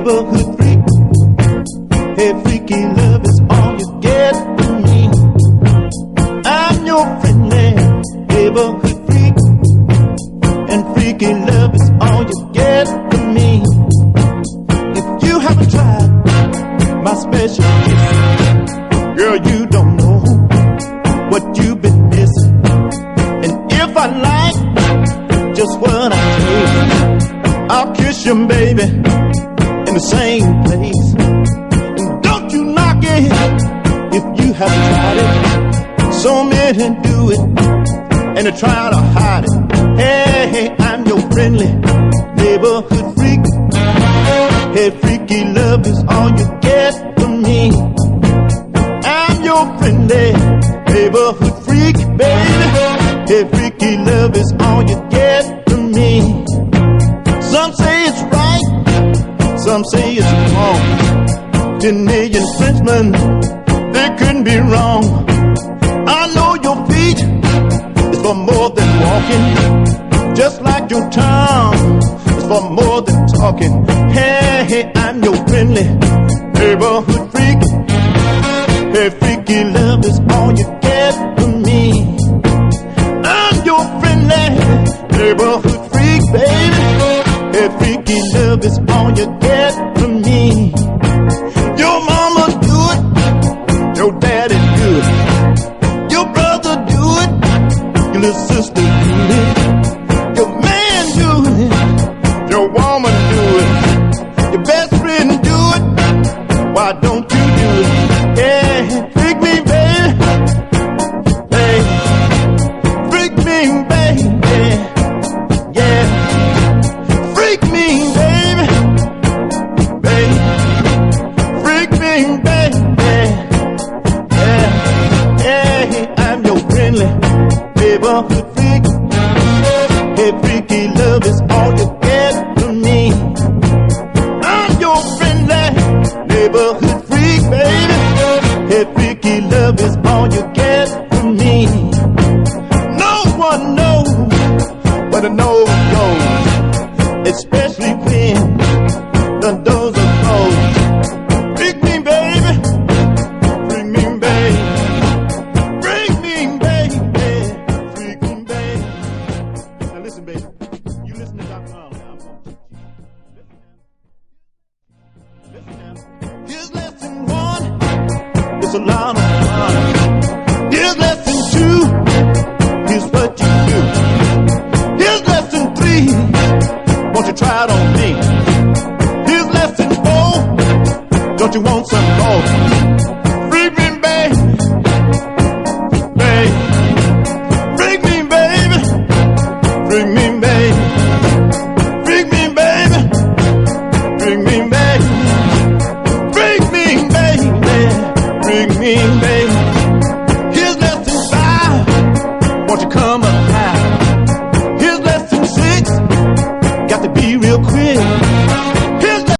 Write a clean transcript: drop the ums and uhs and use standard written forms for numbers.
neighborhood freak. Hey, freaky love is all you get from me. I'm your friendly neighborhood freak, and freaky love is all you get from me. If you haven't tried my special kiss, girl, you don't know what you've been missing. And if I like just what I taste, I'll kiss you, baby, in the same place. And don't you knock it if you haven't tried it. So many do it, and they try to hide it. Hey, I'm your friendly neighborhood freak. Hey, freaky love is all you get from me. I'm your friendly neighborhood freak, baby. Hey, freaky love is all you get from me. Some say it's right, some say it's wrong. 10 million Frenchmen, they couldn't be wrong. I know your feet is for more than walking, just like your tongue is for more than talking. Hey, I'm your friendly neighborhood freak. Hey, freaky love is all you get from me. I'm your friendly neighborhood freak, baby. Hey, freaky love is all you get from me. Your mama do it, your daddy do it, your brother do it, your little sister do it, your man do it, your woman do it, your best friend do it. Why don't you do it? Yeah, freak me, baby, baby, freak me, baby, yeah, freak me, baby, baby, freak me, baby, yeah, yeah, I'm your friendly neighborhood freak. Hey, freaky love is all you get from me. I'm your friendly neighborhood freak, baby. Hey, freaky love is all you get from me. No one knows where the nose goes, especially when the doors are closed. Freak me, baby, freak me, baby, freak me, baby, freak me, baby. Now listen, baby, you listen to Dr. Arnold now. I'm gonna teach you. Listen now. Here's lesson 1. It's a lot of fun. Here's lesson 2. Here's what you do. Here's lesson 3. Won't you try it on me? Here's lesson 4. Don't you want some more? Freak me, baby, baby. Freak me, baby. Freak me, baby. Freak me, baby. Freak me, baby. Freak me, baby. Freak me, baby.